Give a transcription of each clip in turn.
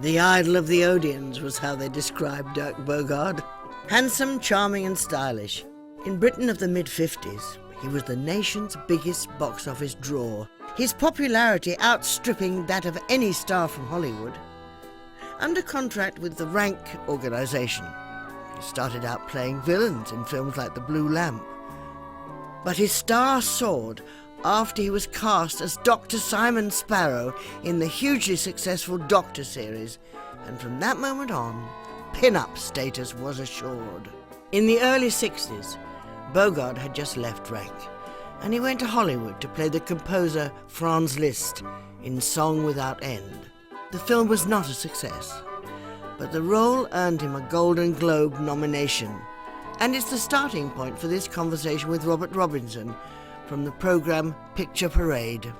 The idol of the Odeons was how they described Dirk Bogarde. Handsome, charming and stylish. In Britain of the mid-50s, he was the nation's biggest box office draw, his popularity outstripping that of any star from Hollywood. Under contract with the Rank organisation, he started out playing villains in films like The Blue Lamp. But his star soared after he was cast as Dr. Simon Sparrow in the hugely successful Doctor series, and from that moment on, pin-up status was assured. In the early 60s, Bogarde had just left Rank, and he went to Hollywood to play the composer Franz Liszt in Song Without End. The film was not a success, but the role earned him a Golden Globe nomination, and it's the starting point for this conversation with Robert Robinson from the programme Picture Parade.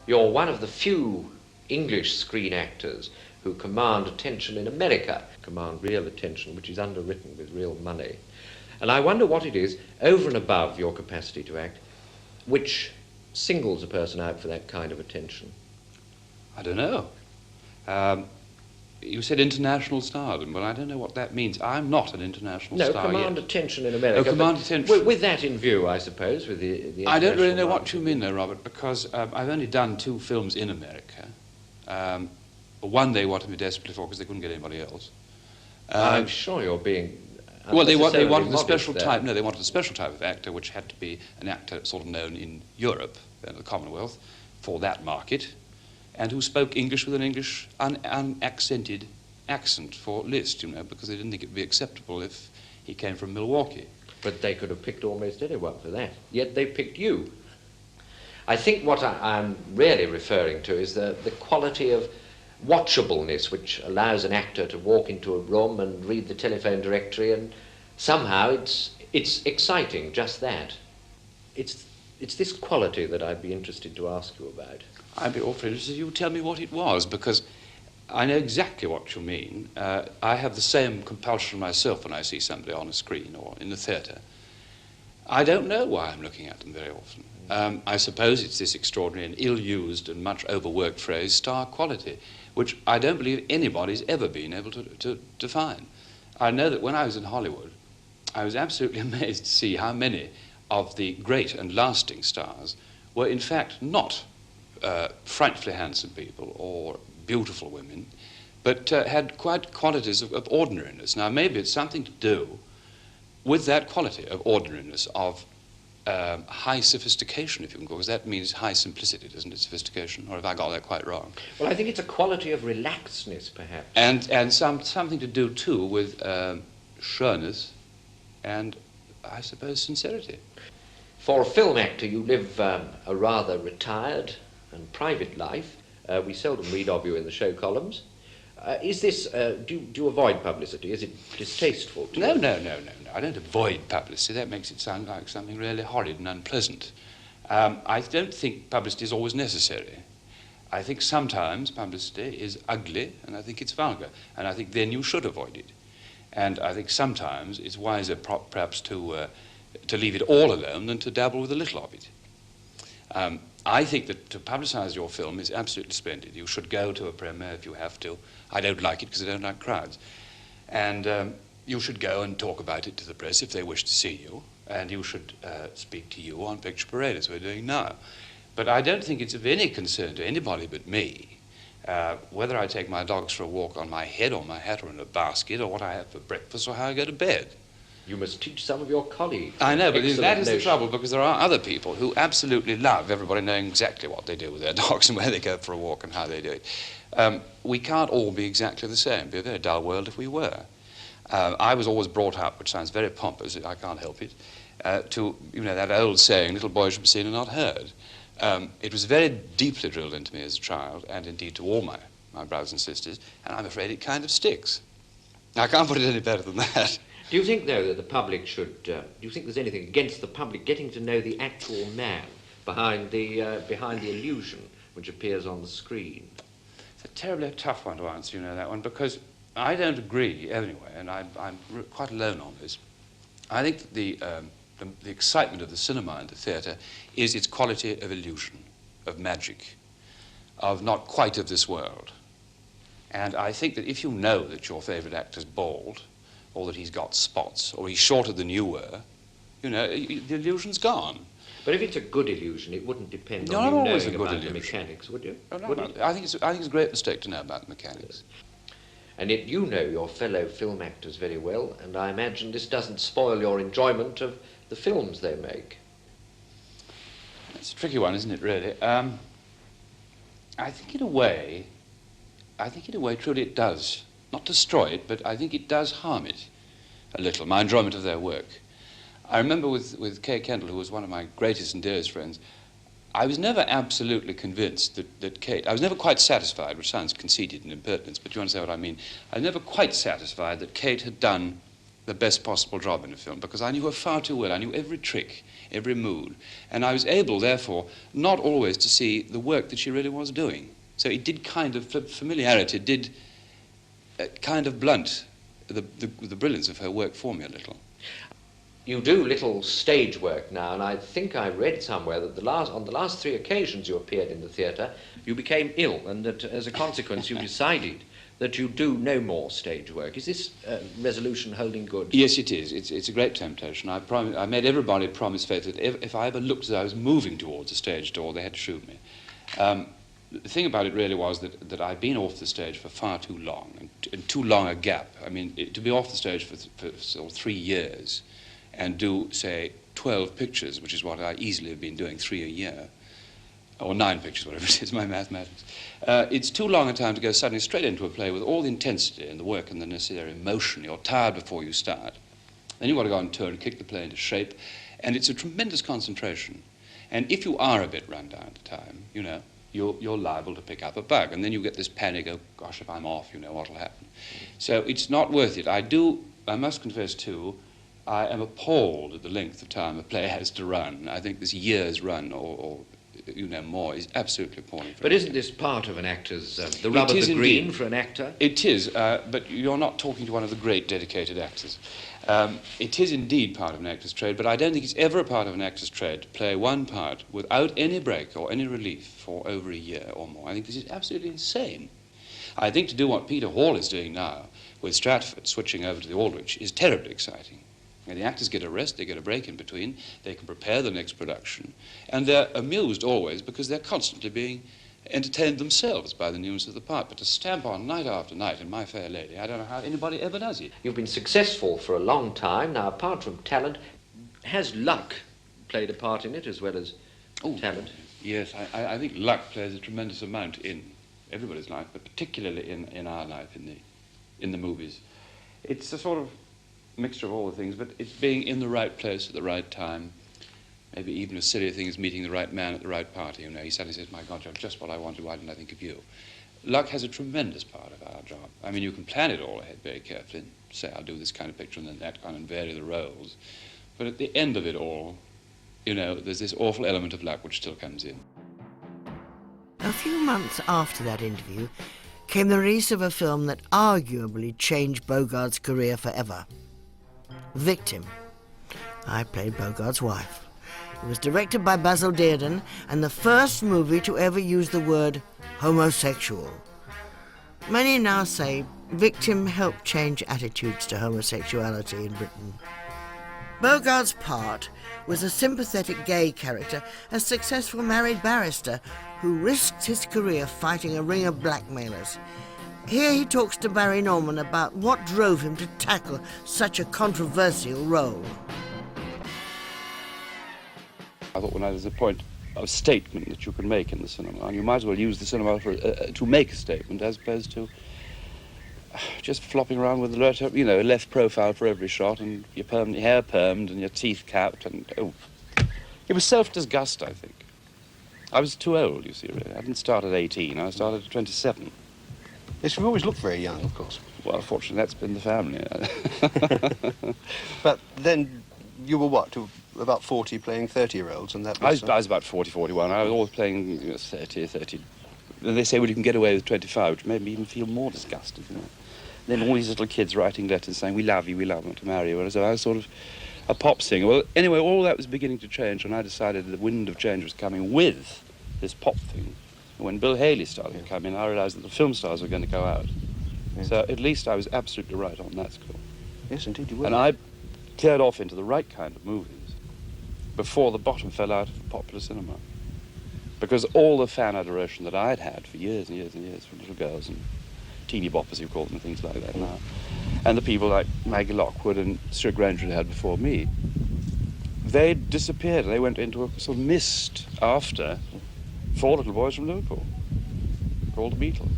You're one of the few English screen actors who command attention in America, command real attention, which is underwritten with real money. And I wonder what it is, over and above your capacity to act, which singles a person out for that kind of attention. I don't know. You said international stardom. Well, I don't know what that means. I'm not an international star yet. No, command attention in America. Oh, command attention. With that in view, I suppose, with the I don't really know what you mean, though, Robert, because I've only done 2 films in America. One they wanted me desperately for because they couldn't get anybody else. I'm sure you're being... Well, they wanted a special type. No, they wanted a special type of actor, which had to be an actor sort of known in Europe, the Commonwealth, for that market, and who spoke English with an English unaccented accent for Liszt, you know, because they didn't think it would be acceptable if he came from Milwaukee. But they could have picked almost anyone for that. Yet they picked you. I think what I'm really referring to is the quality of watchableness which allows an actor to walk into a room and read the telephone directory, and somehow it's exciting, just that. It's this quality that I'd be interested to ask you about. I'd be awfully interested if you would tell me what it was, because I know exactly what you mean. I have the same compulsion myself when I see somebody on a screen or in the theatre. I don't know why I'm looking at them very often. I suppose it's this extraordinary and ill-used and much overworked phrase, star quality, which I don't believe anybody's ever been able to define. I know that when I was in Hollywood, I was absolutely amazed to see how many of the great and lasting stars were in fact not frightfully handsome people or beautiful women, but had quite qualities of ordinariness. Now, maybe it's something to do with that quality of ordinariness, of high sophistication, if you can call it, because that means high simplicity, doesn't it, sophistication? Or have I got that quite wrong? Well, I think it's a quality of relaxedness, perhaps. And something to do, too, with sureness and, I suppose, sincerity. For a film actor, you live a rather retired and private life. We seldom read of you in the show columns. Is this, do you avoid publicity? Is it distasteful to you? No. I don't avoid publicity. That makes it sound like something really horrid and unpleasant. I don't think publicity is always necessary. I think sometimes publicity is ugly, and I think it's vulgar, and I think then you should avoid it. And I think sometimes it's wiser perhaps to leave it all alone than to dabble with a little of it. I think that to publicise your film is absolutely splendid. You should go to a premiere if you have to. I don't like it because I don't like crowds. And you should go and talk about it to the press if they wish to see you. And you should speak to you on Picture Parade, as we're doing now. But I don't think it's of any concern to anybody but me whether I take my dogs for a walk on my head or my hat or in a basket, or what I have for breakfast or how I go to bed. You must teach some of your colleagues. I know, but that is the trouble, because there are other people who absolutely love everybody knowing exactly what they do with their dogs and where they go for a walk and how they do it. We can't all be exactly the same. It'd be a very dull world if we were. I was always brought up, which sounds very pompous, I can't help it, to, you know, that old saying, little boys should be seen and not heard. It was very deeply drilled into me as a child, and indeed to all my brothers and sisters, and I'm afraid it kind of sticks. I can't put it any better than that. Do you think, though, that the public should... do you think there's anything against the public getting to know the actual man behind the illusion which appears on the screen? It's a terribly tough one to answer, you know, that one, because I don't agree, anyway, and I'm quite alone on this. I think that the excitement of the cinema and the theatre is its quality of illusion, of magic, of not quite of this world. And I think that if you know that your favourite actor's bald, or that he's got spots, or he's shorter than you were, you know, the illusion's gone. But if it's a good illusion, it wouldn't depend Not on you always knowing a good about the illusion. mechanics, would you? Oh, no, Wouldn't no. I think it's a great mistake to know about the mechanics. And yet you know your fellow film actors very well, and I imagine this doesn't spoil your enjoyment of the films they make. It's a tricky one, isn't it, really? I think in a way, truly it does. Not destroy it, but I think it does harm it a little, my enjoyment of their work. I remember with Kay Kendall, who was one of my greatest and dearest friends, I was never absolutely convinced that Kate, I was never quite satisfied, which sounds conceited and impertinence, but you understand what I mean. I was never quite satisfied that Kate had done the best possible job in a film, because I knew her far too well. I knew every trick, every mood, and I was able, therefore, not always to see the work that she really was doing. So it did kind of, familiarity did kind of blunt the brilliance of her work for me a little. You do little stage work now, and I think I read somewhere that on the last 3 occasions you appeared in the theatre, you became ill, and that as a consequence you decided that you do no more stage work. Is this resolution holding good? Yes, it is. It's a great temptation. I made everybody promise faith that if I ever looked as I was moving towards the stage door, they had to shoot me. The thing about it really was that I'd been off the stage for far too long, and too long a gap. I mean, to be off the stage for sort of 3 years and do, say, 12 pictures, which is what I easily have been doing, 3 a year, or 9 pictures, whatever it is, my mathematics. It's too long a time to go suddenly straight into a play with all the intensity and the work and the necessary emotion. You're tired before you start. Then you've got to go on tour and kick the play into shape, and it's a tremendous concentration. And if you are a bit run down at the time, you know, you're liable to pick up a bug, and then you get this panic, oh gosh, if I'm off, you know, what'll happen. So it's not worth it. I must confess too, I am appalled at the length of time a play has to run. I think this year's run, or you know, more, is absolutely appalling. But isn't this part of an actor's, the rub of the green for an actor? It is, but you're not talking to one of the great dedicated actors. It is indeed part of an actor's trade, but I don't think it's ever a part of an actor's trade to play one part without any break or any relief for over a year or more. I think this is absolutely insane. I think to do what Peter Hall is doing now with Stratford switching over to the Ulric is terribly exciting. And the actors get a rest, they get a break in between, they can prepare the next production, and they're amused always because they're constantly being entertained themselves by the newness of the part. But to stamp on night after night in My Fair Lady, I don't know how anybody ever does it. You've been successful for a long time. Now, apart from talent, has luck played a part in it as well as talent? Yes, I think luck plays a tremendous amount in everybody's life, but particularly in our life, in the movies. It's a sort of mixture of all the things, but it's being in the right place at the right time. Maybe even a silly thing as meeting the right man at the right party. You know, he suddenly says, my God, you're just what I wanted, why didn't I think of you? Luck has a tremendous part of our job. I mean, you can plan it all ahead very carefully, and say, I'll do this kind of picture and then that kind, and vary the roles. But at the end of it all, you know, there's this awful element of luck which still comes in. A few months after that interview came the release of a film that arguably changed Bogarde's career forever. Victim. I played Bogarde's wife. It was directed by Basil Dearden and the first movie to ever use the word homosexual. Many now say Victim helped change attitudes to homosexuality in Britain. Bogarde's part was a sympathetic gay character, a successful married barrister who risked his career fighting a ring of blackmailers. Here he talks to Barry Norman about what drove him to tackle such a controversial role. I thought when there's a point of statement that you can make in the cinema, and you might as well use the cinema to make a statement as opposed to just flopping around with the, you know, left profile for every shot and your hair permed and your teeth capped and, it was self-disgust, I think. I was too old, you see, really. I didn't start at 18, I started at 27. Yes, we always look very young, of course. Well, fortunately, that's been the family. But then you were what, to about 40 playing 30-year-olds, and that was... I was about 40, 41. I was always playing 30. And they say, well, you can get away with 25, which made me even feel more disgusted, you know. Then all these little kids writing letters saying, we love you, want to marry you. And so I was sort of a pop singer. Well, anyway, all that was beginning to change, and I decided the wind of change was coming with this pop thing. When Bill Haley started to come in, I realised that the film stars were going to go out. Yes. So at least I was absolutely right on that score. Yes, indeed you were. And I cleared off into the right kind of movies before the bottom fell out of popular cinema. Because all the fan adoration that I'd had for years and years and years from little girls and teeny boppers, you call them, and things like that now, and the people like Maggie Lockwood and Stuart Granger had before me, they disappeared. They went into a sort of mist after Four Little Boys from Liverpool, called the Beatles.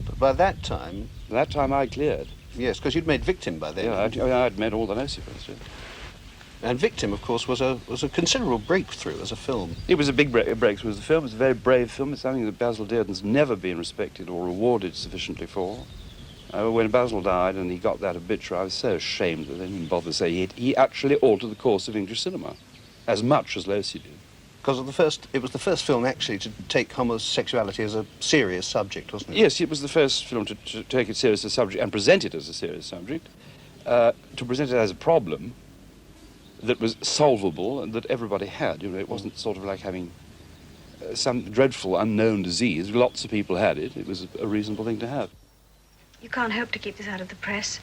But by that time... That time I cleared. Yes, because you'd made Victim by then. Yeah, I'd made all the Nocifers, yeah. And Victim, of course, was a considerable breakthrough as a film. It was a big breakthrough as a film. It's a very brave film. It's something that Basil Dearden's never been respected or rewarded sufficiently for. When Basil died and he got that obituary, I was so ashamed that they didn't bother to say he actually altered the course of English cinema, as much as Losey did. Because it was the first film actually to take homosexuality as a serious subject, wasn't it? Yes, it was the first film to take it serious as a subject and present it as a serious subject, to present it as a problem that was solvable and that everybody had. You know, it wasn't sort of like having some dreadful unknown disease. Lots of people had it. It was a reasonable thing to have. You can't hope to keep this out of the press.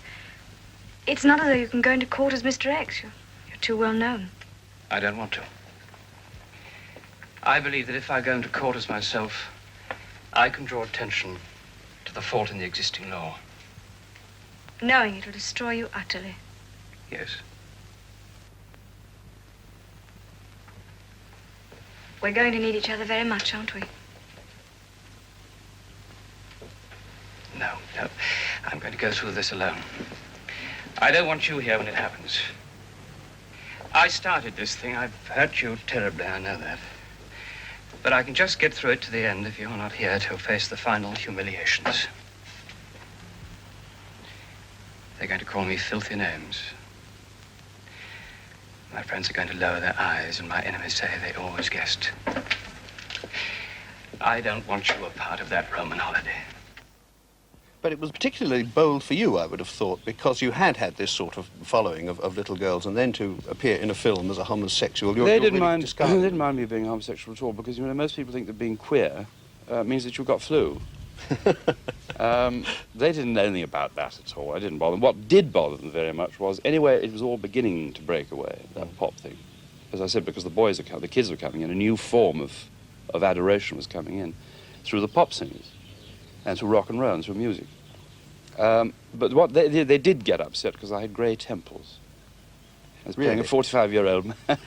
It's not as though you can go into court as Mr. X. You're too well known. I don't want to. I believe that if I go into court as myself, I can draw attention to the fault in the existing law. Knowing it'll destroy you utterly. Yes. We're going to need each other very much, aren't we? No. I'm going to go through this alone. I don't want you here when it happens. I started this thing. I've hurt you terribly, I know that. But I can just get through it to the end if you're not here to face the final humiliations. They're going to call me filthy names. My friends are going to lower their eyes, and my enemies say they always guessed. I don't want you a part of that Roman holiday. But it was particularly bold for you, I would have thought, because you had this sort of following of little girls, and then to appear in a film as a homosexual, They didn't mind me being homosexual at all, because, you know, most people think that being queer means that you've got flu. They didn't know anything about that at all. I didn't bother them. What did bother them very much was, anyway, it was all beginning to break away, that pop thing. As I said, because the kids were coming in, a new form of adoration was coming in through the pop singers and through rock and roll and through music. But what they did get upset because I had grey temples. I was playing a 45-year-old man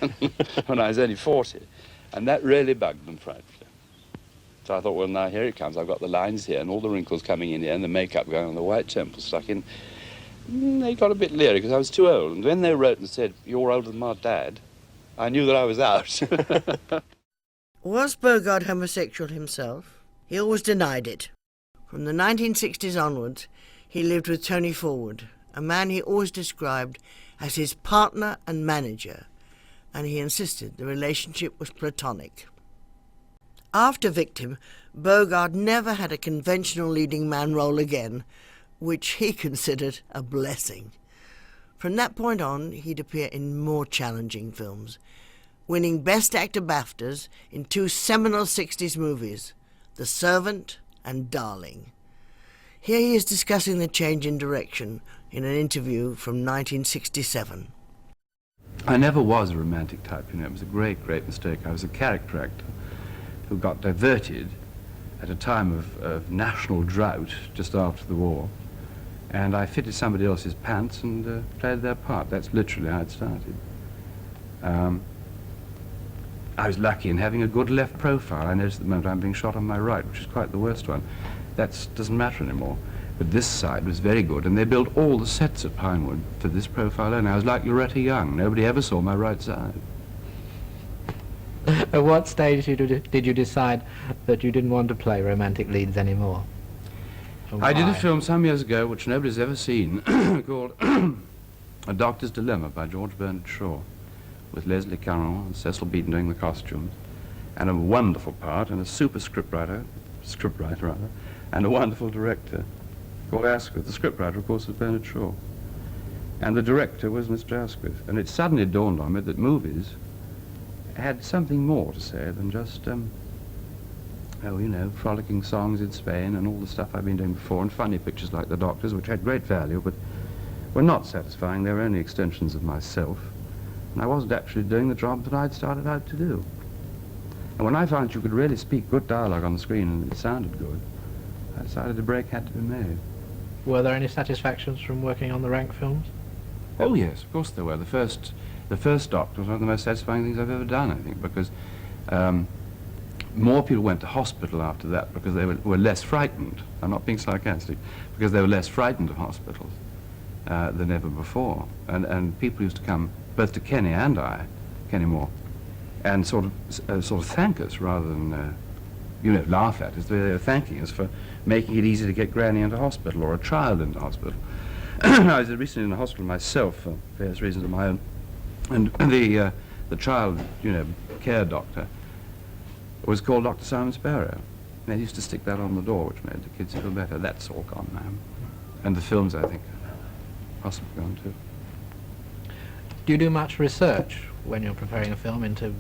when I was only 40, and that really bugged them frightfully. So I thought, well, now here it comes. I've got the lines here and all the wrinkles coming in here and the makeup going on, the white temples stuck in. They got a bit leery because I was too old. And when they wrote and said, "You're older than my dad," I knew that I was out. Was Bogarde homosexual himself? He always denied it. From the 1960s onwards, he lived with Tony Forward, a man he always described as his partner and manager, and he insisted the relationship was platonic. After Victim, Bogarde never had a conventional leading man role again, which he considered a blessing. From that point on, he'd appear in more challenging films, winning Best Actor BAFTAs in two seminal 60s movies, The Servant and Darling. Here he is discussing the change in direction in an interview from 1967. I never was a romantic type, you know. It was a great, great mistake. I was a character actor who got diverted at a time of national drought just after the war, and I fitted somebody else's pants and played their part. That's literally how it started. I was lucky in having a good left profile. I noticed at the moment I'm being shot on my right, which is quite the worst one. That doesn't matter anymore. But this side was very good, and they built all the sets at Pinewood for this profile only. I was like Loretta Young. Nobody ever saw my right side. At what stage did you decide that you didn't want to play romantic leads anymore? I did a film some years ago, which nobody's ever seen, called A Doctor's Dilemma by George Bernard Shaw, with Leslie Caron and Cecil Beaton doing the costumes, and a wonderful part, and a super scriptwriter, and a wonderful director called Asquith. The scriptwriter, of course, was Bernard Shaw. And the director was Mr. Asquith. And it suddenly dawned on me that movies had something more to say than just oh, you know, frolicking songs in Spain and all the stuff I've been doing before, and funny pictures like The Doctor's, which had great value, but were not satisfying. They were only extensions of myself, and I wasn't actually doing the job that I'd started out to do. And when I found you could really speak good dialogue on the screen and it sounded good, I decided a break had to be made. Were there any satisfactions from working on the Rank films? Oh yes, of course there were. The first Doctor was one of the most satisfying things I've ever done, I think, because more people went to hospital after that because they were less frightened. I'm not being sarcastic, because they were less frightened of hospitals than ever before. And people used to come both to Kenny and Kenny Moore, and sort of thank us rather than you know, laugh at us. They were thanking us for making it easy to get Granny into hospital or a child into hospital. I was recently in the hospital myself for various reasons of my own, and the child, you know, care doctor was called Dr. Simon Sparrow. And they used to stick that on the door, which made the kids feel better. That's all gone now. And the films, I think, are possibly gone too. Do you do much research when you're preparing a film into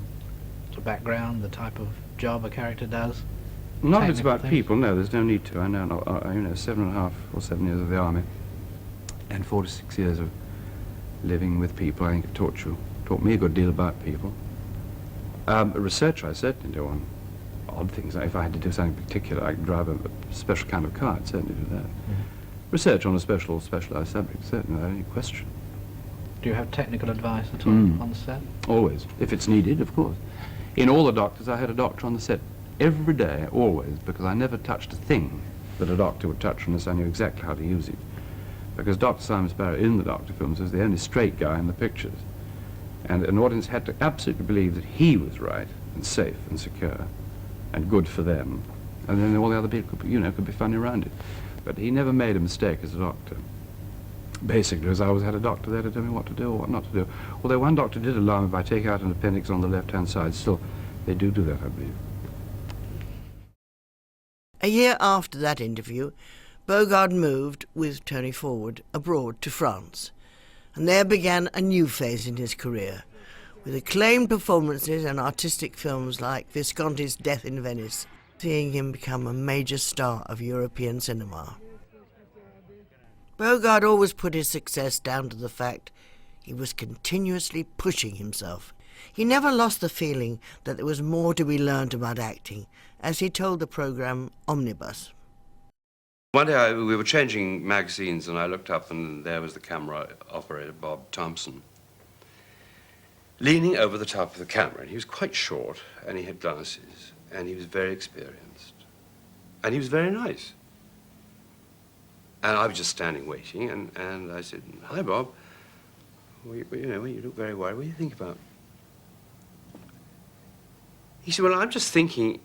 the background, the type of job a character does? Not if it's Technical about things? people, no, there's no need to. I know, you know, 7.5 or 7 years of the army and 4 to 6 years of living with people. I think it taught me a good deal about people. Research, I certainly do on odd things. If I had to do something particular, I could drive a special kind of car, I'd certainly do that. Research on a specialized subject, certainly, without any question. Do you have technical advice at all on the set? Always, if it's needed, of course. In all the Doctors, I had a doctor on the set every day, always, because I never touched a thing that a doctor would touch unless I knew exactly how to use it. Because Dr. Simon Sparrow in the Doctor films was the only straight guy in the pictures. And an audience had to absolutely believe that he was right and safe and secure and good for them. And then all the other people could, you know, could be funny around it. But he never made a mistake as a doctor. Basically, because I always had a doctor there to tell me what to do or what not to do. Although one doctor did allow me if I take out an appendix on the left-hand side, still, they do that, I believe. A year after that interview, Bogarde moved, with Tony Forward, abroad to France, and there began a new phase in his career, with acclaimed performances and artistic films like Visconti's Death in Venice, seeing him become a major star of European cinema. Bogarde always put his success down to the fact he was continuously pushing himself. He never lost the feeling that there was more to be learned about acting, as he told the programme Omnibus. One day we were changing magazines and I looked up and there was the camera operator, Bob Thompson, leaning over the top of the camera. And he was quite short and he had glasses and he was very experienced and he was very nice. And I was just standing waiting and I said, "Hi, Bob. You know, you look very worried. What do you think about?" He said, "Well, I'm just thinking,"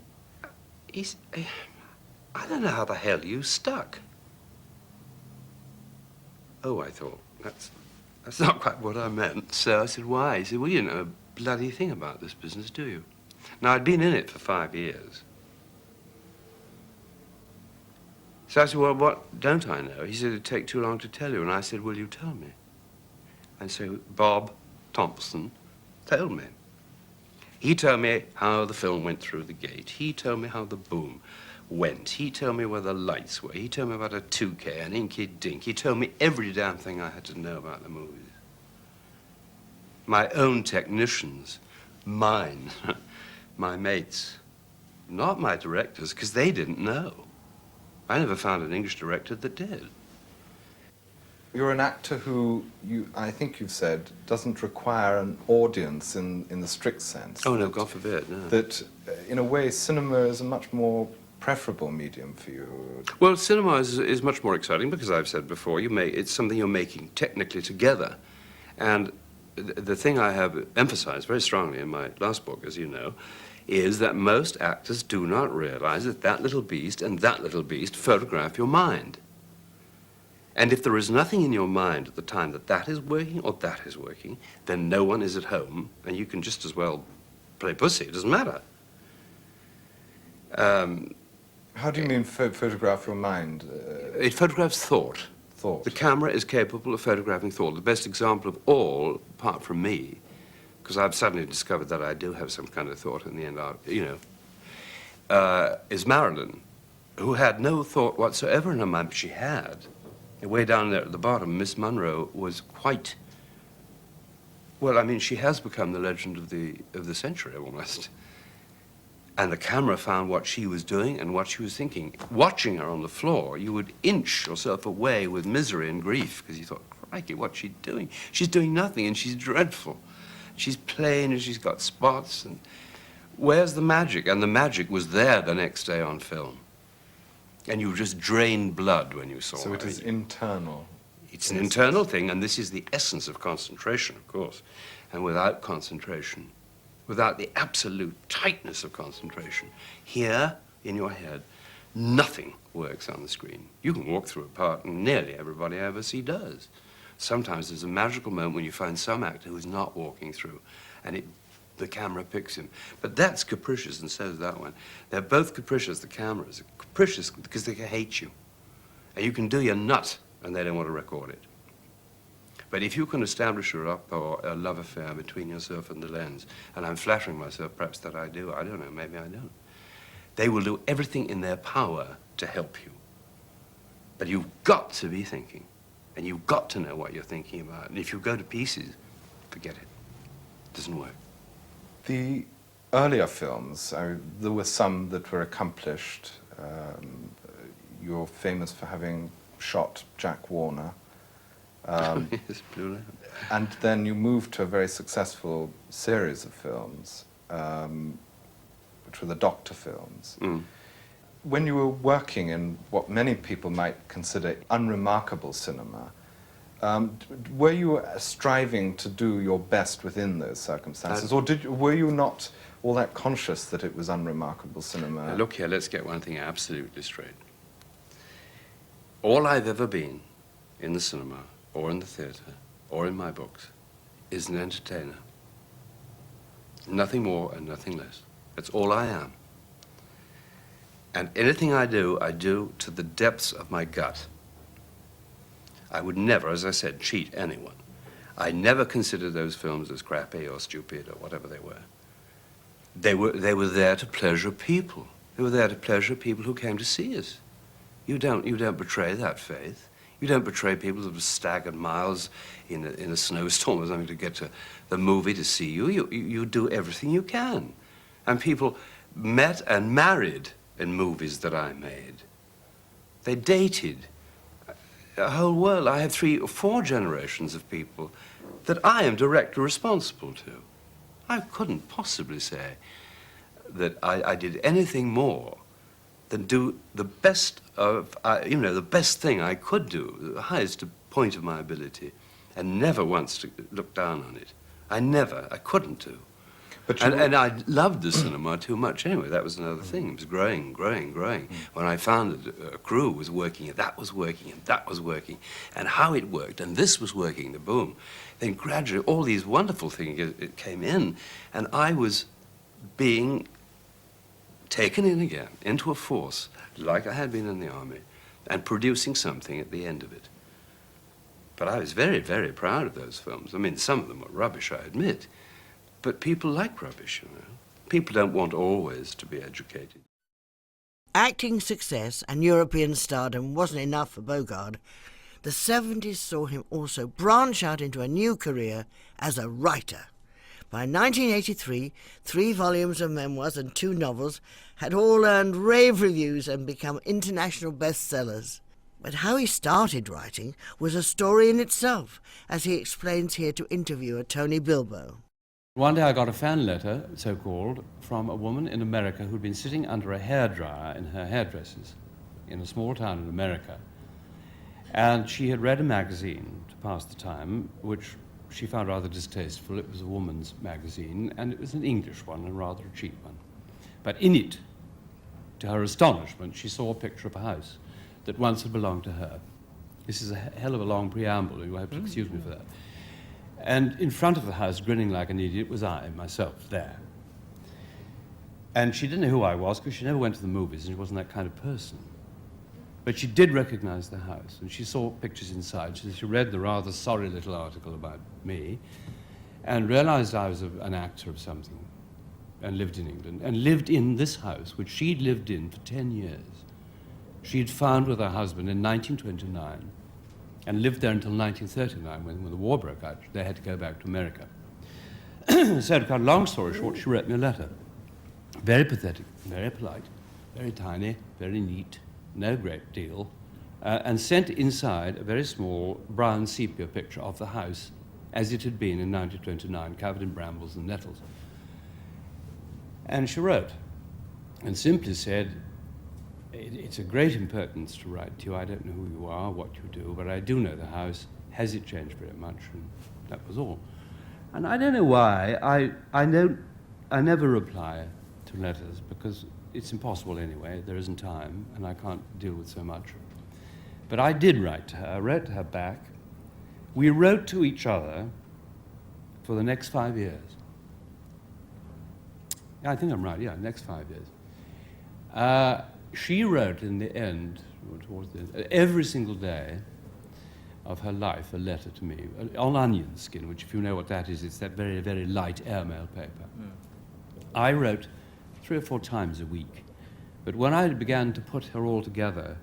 "I don't know how the hell you stuck." Oh, I thought, that's not quite what I meant. So I said, "Why?" He said, "Well, you know a bloody thing about this business, do you?" Now, I'd been in it for 5 years. So I said, "Well, what don't I know?" He said, "It'd take too long to tell you." And I said, "Will you tell me?" And so Bob Thompson told me. He told me how the film went through the gate. He told me how the boom went. He told me where the lights were. He told me about a 2K, an inky dink. He told me every damn thing I had to know about the movies. My own technicians, mine, my mates, not my directors, because they didn't know. I never found an English director that did. You're an actor who, I think you've said, doesn't require an audience in the strict sense. Oh, no, God forbid, no. That, in a way, cinema is a much more preferable medium for you. Well, cinema is much more exciting because I've said before, it's something you're making technically together. And the thing I have emphasized very strongly in my last book, as you know, is that most actors do not realize that that little beast and that little beast photograph your mind. And if there is nothing in your mind at the time that that is working or that is working, then no one is at home, and you can just as well play pussy. It doesn't matter. How do you mean photograph your mind? It photographs thought. Thought. The camera is capable of photographing thought. The best example of all, apart from me, because I've suddenly discovered that I do have some kind of thought in the end, you is Marilyn, who had no thought whatsoever in her mind, but she had. Way down there at the bottom, Miss Munro was quite, well, I mean, she has become the legend of the century, almost. And the camera found what she was doing and what she was thinking. Watching her on the floor, you would inch yourself away with misery and grief, because you thought, crikey, what's she doing? She's doing nothing, and she's dreadful. She's plain, and she's got spots, and where's the magic? And the magic was there the next day on film. And you just drained blood when you saw her. So it is internal. It's an internal thing, and this is the essence of concentration, of course. And without concentration, without the absolute tightness of concentration, here in your head, nothing works on the screen. You can walk through a part, and nearly everybody I ever see does. Sometimes there's a magical moment when you find some actor who's not walking through, and the camera picks him. But that's capricious, and so is that one. They're both capricious, the cameras. Capricious because they hate you. And you can do your nut, and they don't want to record it. But if you can establish a rapport, a love affair between yourself and the lens, and I'm flattering myself perhaps that I do, I don't know, maybe I don't, they will do everything in their power to help you. But you've got to be thinking, and you've got to know what you're thinking about. And if you go to pieces, forget it. It doesn't work. The earlier films, there were some that were accomplished. You're famous for having shot Jack Warner. Yes, Blue Lamp. And then you moved to a very successful series of films, which were the Doctor films. Mm. When you were working in what many people might consider unremarkable cinema, were you striving to do your best within those circumstances, or were you not all that conscious that it was unremarkable cinema? Now look here, let's get one thing absolutely straight. All I've ever been in the cinema, or in the theatre, or in my books, is an entertainer. Nothing more and nothing less. That's all I am. And anything I do to the depths of my gut. I would never, as I said, cheat anyone. I never considered those films as crappy or stupid or whatever they were. They were there to pleasure people. They were there to pleasure people who came to see us. You don't betray that faith. You don't betray people that have staggered miles in a snowstorm or something to get to the movie to see you. You do everything you can. And people met and married in movies that I made. They dated. A whole world. I have 3 or 4 generations of people that I am directly responsible to. I couldn't possibly say that I did anything more than do the best of, the best thing I could do, the highest point of my ability, and never once to look down on it. I couldn't do. And I loved the cinema too much anyway. That was another thing. It was growing. When I found that a crew was working, and that was working, and that was working, and how it worked, and this was working, the boom. Then gradually all these wonderful things it came in, and I was being taken in again into a force like I had been in the army, and producing something at the end of it. But I was very, very proud of those films. I mean, some of them were rubbish, I admit. But people like rubbish, you know. People don't want always to be educated. Acting success and European stardom wasn't enough for Bogarde. The 70s saw him also branch out into a new career as a writer. By 1983, 3 volumes of memoirs and 2 novels had all earned rave reviews and become international bestsellers. But how he started writing was a story in itself, as he explains here to interviewer Tony Bilbo. One day I got a fan letter, so-called, from a woman in America who'd been sitting under a hairdryer in her hairdressers in a small town in America. And she had read a magazine to pass the time, which she found rather distasteful. It was a woman's magazine, and it was an English one, and rather a cheap one. But in it, to her astonishment, she saw a picture of a house that once had belonged to her. This is a hell of a long preamble, you'll have to excuse me for that. And in front of the house, grinning like an idiot, was I, myself, there. And she didn't know who I was, because she never went to the movies, and she wasn't that kind of person. But she did recognize the house, and she saw pictures inside. She read the rather sorry little article about me, and realized I was an actor of something and lived in England, and lived in this house, which she'd lived in for 10 years. She'd found with her husband in 1929, and lived there until 1939, when the war broke out. They had to go back to America. So to cut a long story short, she wrote me a letter. Very pathetic, very polite, very tiny, very neat, no great deal, and sent inside a very small brown sepia picture of the house as it had been in 1929, covered in brambles and nettles. And she wrote, and simply said, it's a great impertinence to write to you. I don't know who you are, what you do, but I do know the house. Has it changed very much? And that was all. And I don't know why. I never reply to letters because it's impossible anyway. There isn't time, and I can't deal with so much. But I did write to her. I wrote to her back. We wrote to each other for the next 5 years. I think I'm right, yeah, next 5 years. She wrote in the end, towards the end, every single day of her life a letter to me, on onion skin, which if you know what that is, it's that very, very light airmail paper. I wrote 3 or 4 times a week. But when I began to put her all together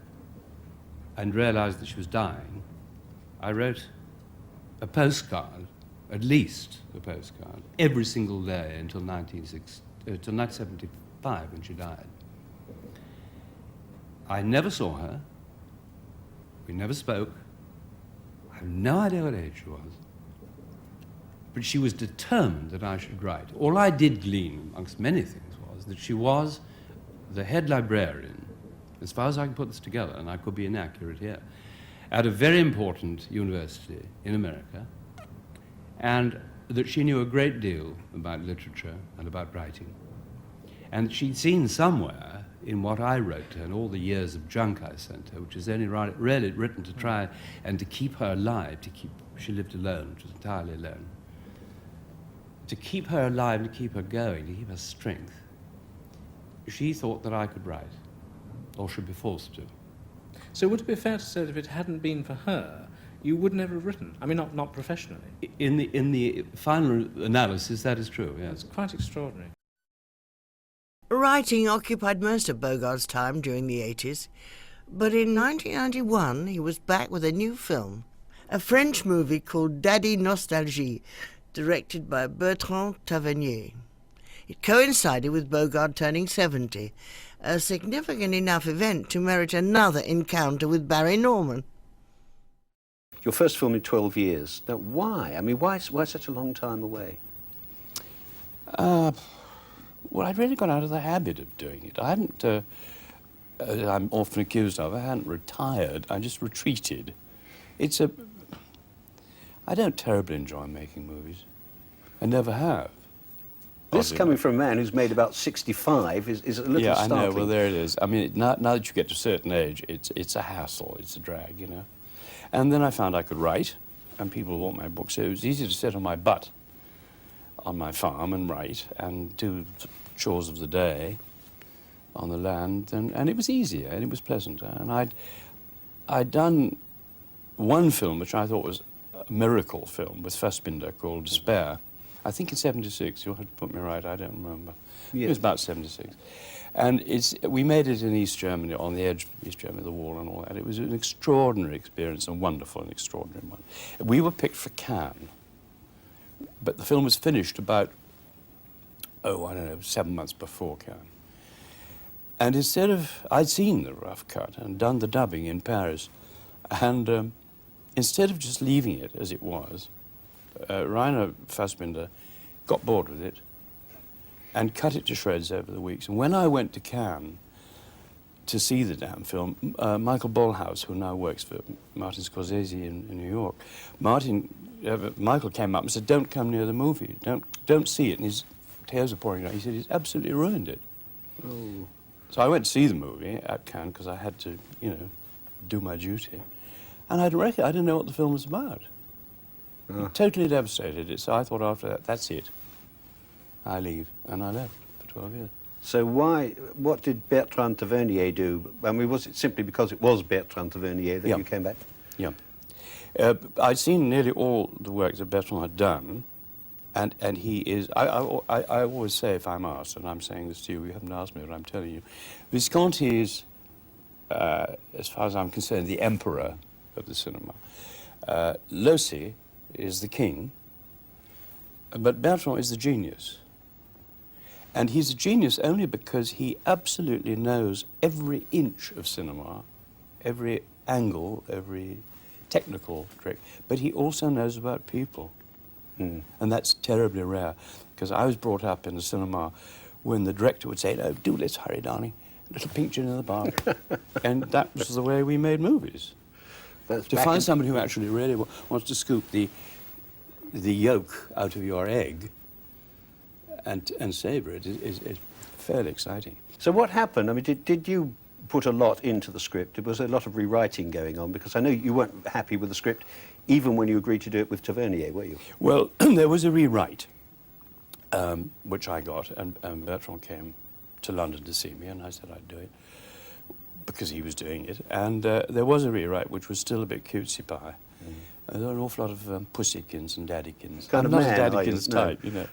and realized that she was dying, I wrote a postcard, at least a postcard, every single day until 1975 when she died. I never saw her. We never spoke. I have no idea what age she was. But she was determined that I should write. All I did glean, amongst many things, was that she was the head librarian, as far as I can put this together, and I could be inaccurate here, at a very important university in America, and that she knew a great deal about literature and about writing. And she'd seen somewhere in what I wrote to her and all the years of junk I sent her, which is only really written to try and to keep her alive, she lived alone, she was entirely alone, to keep her alive, to keep her going, to keep her strength. She thought that I could write, or should be forced to. So would it be fair to say that if it hadn't been for her, you would never have written? I mean, not professionally. In the final analysis, that is true, yes. It's quite extraordinary. Writing occupied most of Bogarde's time during the 80s, but in 1991 he was back with a new film, a French movie called Daddy Nostalgie, directed by Bertrand Tavernier. It coincided with Bogarde turning 70, a significant enough event to merit another encounter with Barry Norman. Your first film in 12 years. Now, why? I mean, why such a long time away? Well, I'd really got out of the habit of doing it. I hadn't, I'm often accused of, I hadn't retired, I just retreated. I don't terribly enjoy making movies. I never have. This coming from a man who's made about 65 is a little startling. I know, well, there it is. I mean, now that you get to a certain age, it's a hassle, it's a drag, you know. And then I found I could write, and people bought my books, so it was easy to sit on my butt on my farm and write and do chores of the day on the land, and it was easier and it was pleasanter. And I'd done one film which I thought was a miracle film with Fassbinder called Despair. I think in 76, you'll have to put me right, I don't remember. Yes. It was about 76. And we made it in East Germany, on the edge of East Germany, the wall and all that. It was an extraordinary experience, a wonderful and extraordinary one. We were picked for Cannes, but the film was finished about, I don't know, 7 months before Cannes. And instead of, I'd seen the rough cut and done the dubbing in Paris, and instead of just leaving it as it was, Rainer Fassbinder got bored with it and cut it to shreds over the weeks. And when I went to Cannes to see the damn film, Michael Bolhouse, who now works for Martin Scorsese in New York, Michael came up and said, "Don't come near the movie, don't see it." And his tears are pouring out. He said, "He's absolutely ruined it." Oh. So I went to see the movie at Cannes because I had to, you know, do my duty. And I didn't know what the film was about. It totally devastated it. So I thought after that, that's it. I leave. And I left for 12 years. So what did Bertrand Tavernier do? I mean, was it simply because it was Bertrand Tavernier that you came back? Yeah. I'd seen nearly all the work that Bertrand had done, And he is, I always say if I'm asked, and I'm saying this to you, you haven't asked me, but I'm telling you, Visconti is, as far as I'm concerned, the emperor of the cinema. Losi is the king, but Bertrand is the genius. And he's a genius only because he absolutely knows every inch of cinema, every angle, every technical trick, but he also knows about people. And that's terribly rare, because I was brought up in a cinema when the director would say, "No, do let's hurry, darling, a little pink gin in the bar." And that was the way we made movies. To find somebody who actually really wants to scoop the yolk out of your egg and savor it is fairly exciting. So what happened? I mean, did you put a lot into the script? There was a lot of rewriting going on, because I know you weren't happy with the script even when you agreed to do it with Tavernier, were you? Well, there was a rewrite, which I got, and Bertrand came to London to see me, and I said I'd do it, because he was doing it. And there was a rewrite which was still a bit cutesy pie. There were an awful lot of pussykins and daddykins. Kind of I'm man, not a daddykins type, you know.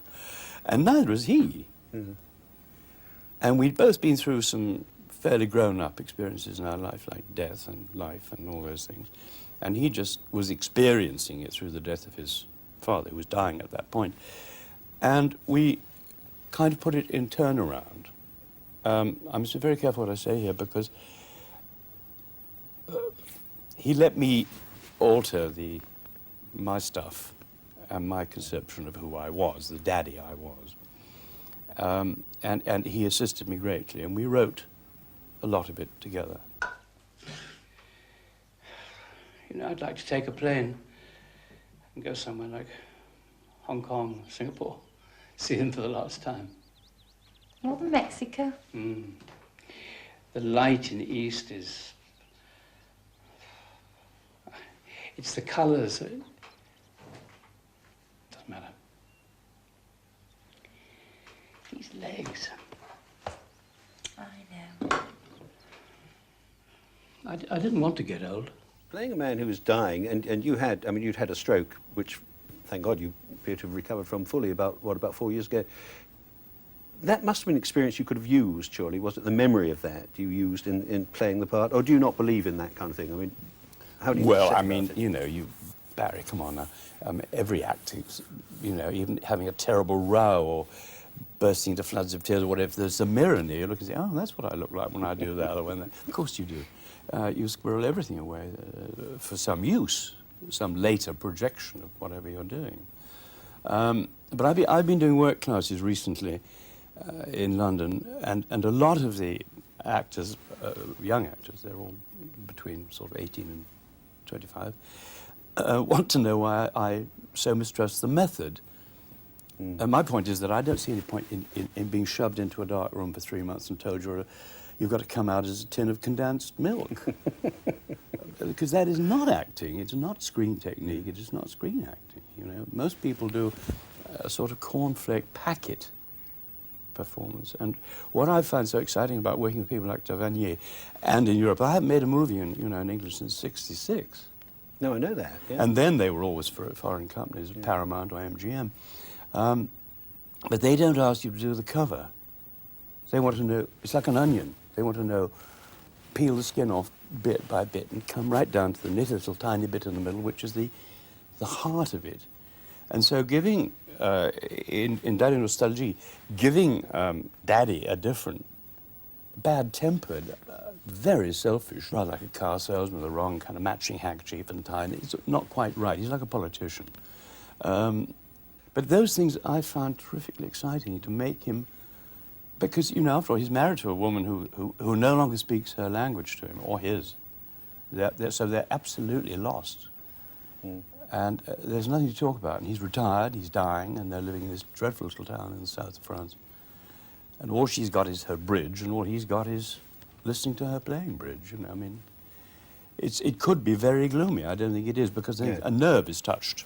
And neither was he. And we'd both been through some fairly grown-up experiences in our life, like death and life and all those things. And he just was experiencing it through the death of his father, who was dying at that point. And we kind of put it in turnaround. I'm very careful what I say here, because he let me alter my stuff and my conception of who I was, the daddy I was. And he assisted me greatly, and we wrote a lot of it together. You know, I'd like to take a plane and go somewhere like Hong Kong, Singapore, see them for the last time. More than Mexico? The light in the east is... It's the colours. It doesn't matter. These legs. I know. I didn't want to get old. Playing a man who was dying, and you had, I mean, you'd had a stroke, which, thank God, you appear to have recovered from fully about 4 years ago. That must have been an experience you could have used, surely. Was it the memory of that you used in playing the part? Or do you not believe in that kind of thing? I mean, how do you... Well, I mean, you know, Barry, come on now. Every acting, you know, even having a terrible row or bursting into floods of tears or whatever, there's a mirror near you, look and say, oh, that's what I look like when I do that. Or when that. Of course you do. You squirrel everything away for some use, some later projection of whatever you're doing. But I've been doing work classes recently in London, and a lot of the actors, young actors, they're all between sort of 18 and 25, want to know why I so mistrust the method. And my point is that I don't see any point in being shoved into a dark room for 3 months and told you've got to come out as a tin of condensed milk. Because that is not acting. It's not screen technique. It is not screen acting. You know, most people do a sort of cornflake packet performance. And what I find so exciting about working with people like Tavernier and in Europe, I haven't made a movie in English since '66. No, I know that. Yeah. And then they were always for foreign companies, Paramount or MGM. But they don't ask you to do the cover. They want to know, it's like an onion. They want to know, peel the skin off bit by bit and come right down to the nitty little tiny bit in the middle, which is the heart of it. And so giving, in Daddy Nostalgie, giving Daddy a different, bad-tempered, very selfish, rather like a car salesman with the wrong kind of matching handkerchief and tie, it's not quite right. He's like a politician. But those things I found terrifically exciting, to make him, because, you know, after all, he's married to a woman who no longer speaks her language to him, or his. So they're absolutely lost. And there's nothing to talk about. And he's retired, he's dying, and they're living in this dreadful little town in the south of France. And all she's got is her bridge, and all he's got is listening to her playing bridge, you know. I mean, it could be very gloomy. I don't think it is, because a nerve is touched.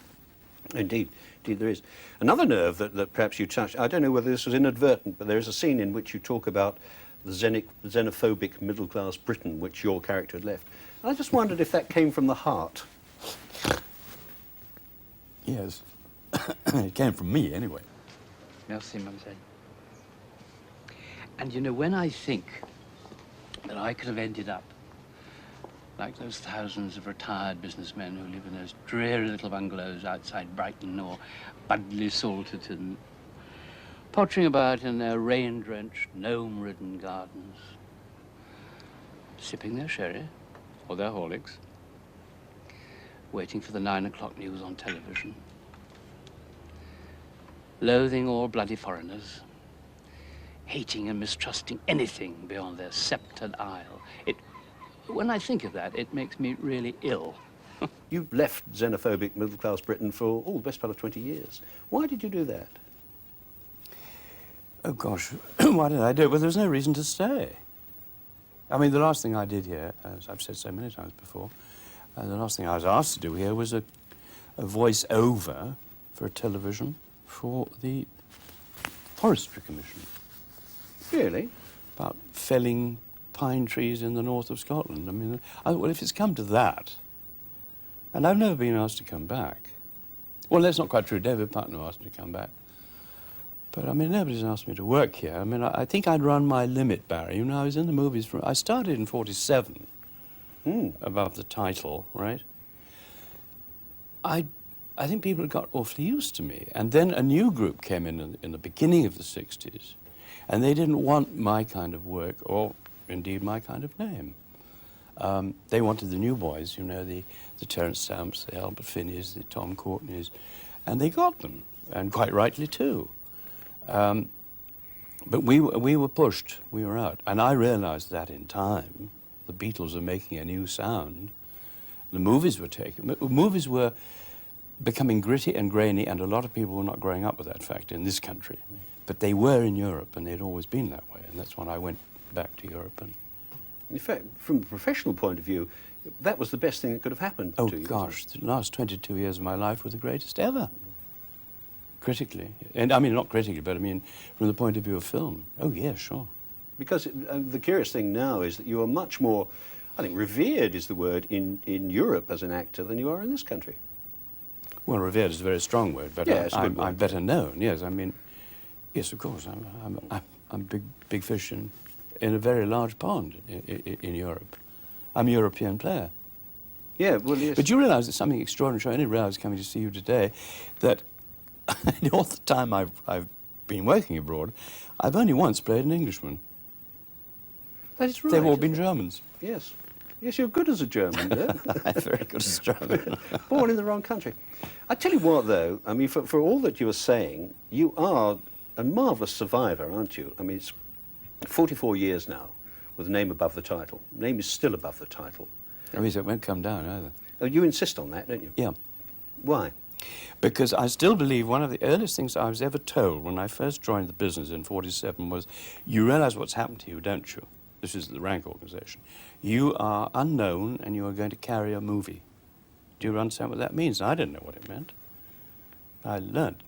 Indeed there is. Another nerve that perhaps you touched, I don't know whether this was inadvertent, but there is a scene in which you talk about the xenophobic middle-class Britain which your character had left. I just wondered if that came from the heart. Yes. It came from me, anyway. Merci, mademoiselle. And you know, when I think that I could have ended up like those thousands of retired businessmen who live in those dreary little bungalows outside Brighton or Budley Salterton, pottering about in their rain-drenched, gnome-ridden gardens, sipping their sherry or their Horlicks, waiting for the 9 o'clock news on television, loathing all bloody foreigners, hating and mistrusting anything beyond their sceptred isle. When I think of that, it makes me really ill. You left xenophobic middle-class Britain for, the best part of 20 years. Why did you do that? Oh, gosh, why did I do it? Well, there's no reason to stay. I mean, the last thing I did here, as I've said so many times before, the last thing I was asked to do here was a voice-over for a television for the Forestry Commission. Really? About felling pine trees in the north of Scotland. I mean, well, if it's come to that, and I've never been asked to come back. Well, that's not quite true. David Putnam asked me to come back. But, I mean, nobody's asked me to work here. I mean, I think I'd run my limit, Barry. You know, I was in the movies I started in 47, above the title, right? I think people had got awfully used to me. And then a new group came in the beginning of the 60s, and they didn't want my kind of work, or indeed my kind of name. They wanted the new boys, you know, the Terence Stamps, the Albert Finneys, the Tom Courtneys, and they got them, and quite rightly too. But we were pushed, we were out. And I realized that in time, the Beatles are making a new sound. The movies were becoming gritty and grainy, and a lot of people were not growing up with that fact in this country. But they were in Europe, and they'd always been that way, and that's when I went back to Europe. And in fact, from a professional point of view, that was the best thing that could have happened to you. Oh, gosh, the last 22 years of my life were the greatest ever. Critically. And I mean, not critically, but I mean, from the point of view of film. Oh, yeah, sure. Because the curious thing now is that you are much more, I think revered is the word, in Europe as an actor than you are in this country. Well, revered is a very strong word, but yeah, I'm better known, yes. I mean, yes, of course, I'm big fish in a very large pond in Europe. I'm a European player. Yeah, well, yes. But you realise that something extraordinary, I only realised coming to see you today, that all the time I've been working abroad, I've only once played an Englishman. That is right. They've all been Germans. Yes. Yes, you're good as a German, yeah? I'm very good as a German. Born in the wrong country. I tell you what, though, I mean, for all that you were saying, you are a marvellous survivor, aren't you? I mean, it's 44 years now with the name above the title. The name is still above the title. I mean, it won't come down either. Oh, you insist on that, don't you? Yeah. Why? Because I still believe one of the earliest things I was ever told when I first joined the business in 47 was, you realise what's happened to you, don't you? This is the rank organisation. You are unknown and you are going to carry a movie. Do you understand what that means? I didn't know what it meant. I learnt.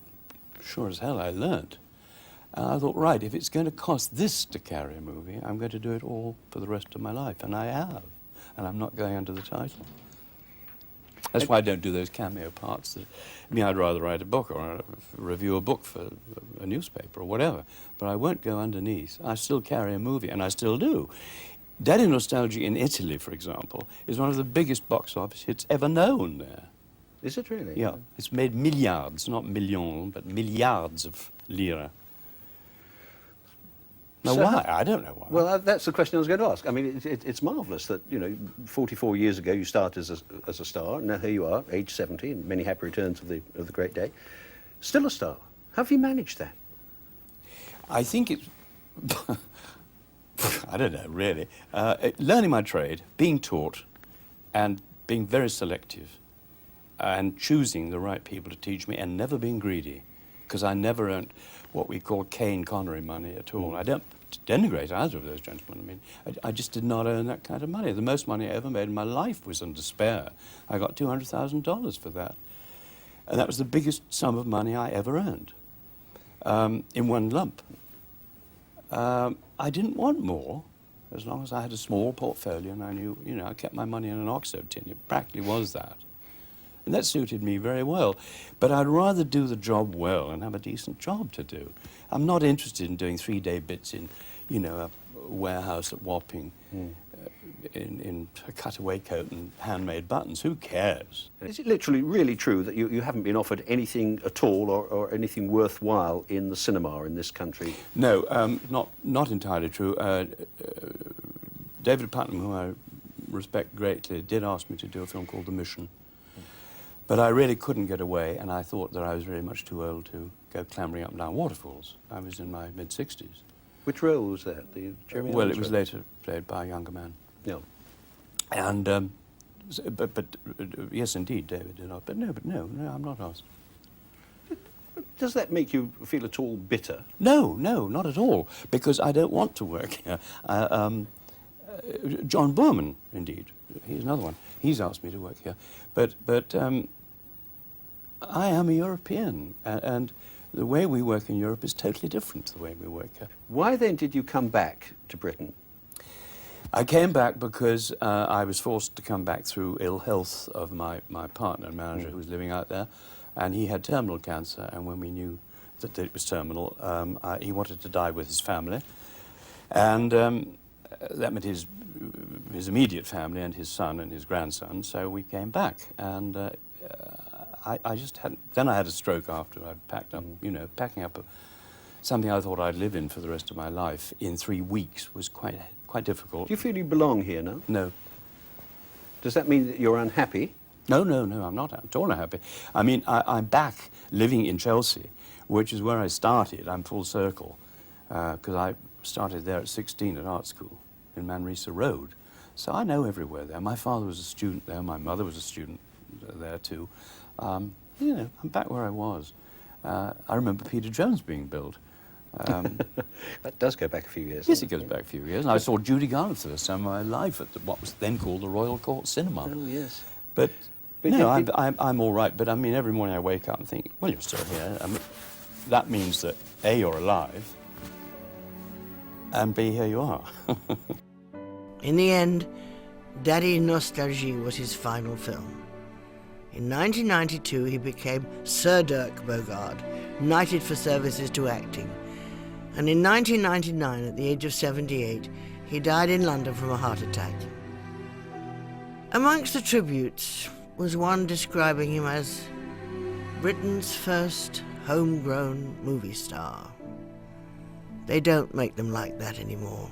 Sure as hell I learnt. And I thought, right, if it's going to cost this to carry a movie, I'm going to do it all for the rest of my life. And I have. And I'm not going under the title. That's why I don't do those cameo parts. I mean, I'd rather write a book or review a book for a newspaper or whatever. But I won't go underneath. I still carry a movie, and I still do. Daddy Nostalgia in Italy, for example, is one of the biggest box office hits ever known there. Is it really? Yeah. It's made milliards, not millions, but milliards of lira. Now, So why? I don't know why. Well, that's the question I was going to ask. I mean, it's marvellous that, you know, 44 years ago you started as a star, and now here you are, age 70, and many happy returns of the great day. Still a star. How have you managed that? I think it's... I don't know, really. Learning my trade, being taught, and being very selective, and choosing the right people to teach me, and never being greedy, because I never earned what we call Kane Connery money at all. I don't denigrate either of those gentlemen. I mean, I just did not earn that kind of money. The most money I ever made in my life was in despair. I got $200,000 for that. And that was the biggest sum of money I ever earned, in one lump. I didn't want more, as long as I had a small portfolio and I knew, you know, I kept my money in an OXO tin. It practically was that. And that suited me very well. But I'd rather do the job well and have a decent job to do. I'm not interested in doing 3-day bits in, you know, a warehouse at Wapping, in a cutaway coat and handmade buttons. Who cares? Is it literally really true that you haven't been offered anything at all or anything worthwhile in the cinema in this country? No, not entirely true. David Putnam, who I respect greatly, did ask me to do a film called The Mission. But I really couldn't get away, and I thought that I was very much too old to go clambering up and down waterfalls. I was in my mid-60s. Which role was that? The Jeremy Well, Irons it was role? later played by a younger man. Yeah. And, yes, indeed, David did ask. But no, I'm not asked. Does that make you feel at all bitter? No, not at all, because I don't want to work here. John Boorman, indeed, he's another one. He's asked me to work here. But I am a European, and the way we work in Europe is totally different to the way we work here. Why then did you come back to Britain? I came back because I was forced to come back through ill health of my partner and manager who was living out there, and he had terminal cancer, and when we knew that it was terminal, he wanted to die with his family, and that meant his immediate family and his son and his grandson, so we came back, and I just hadn't... Then I had a stroke after I'd packed up, you know, packing up something I thought I'd live in for the rest of my life in 3 weeks was quite difficult. Do you feel you belong here now? No. Does that mean that you're unhappy? No, I'm not at all unhappy. I mean, I'm back living in Chelsea, which is where I started. I'm full circle, because I started there at 16 at art school in Manresa Road. So I know everywhere there. My father was a student there. My mother was a student there too. You know, I'm back where I was. I remember Peter Jones being built. That does go back a few years. Yes, it goes back a few years. And I saw Judy Garland for the first time in my life at what was then called the Royal Court Cinema. Oh, yes. But no, I'm all right. But I mean, every morning I wake up and think, well, you're still here. I mean, that means that A, you're alive, and B, here you are. In the end, Daddy Nostalgie was his final film. In 1992, he became Sir Dirk Bogarde, knighted for services to acting. And in 1999, at the age of 78, he died in London from a heart attack. Amongst the tributes was one describing him as Britain's first homegrown movie star. They don't make them like that anymore.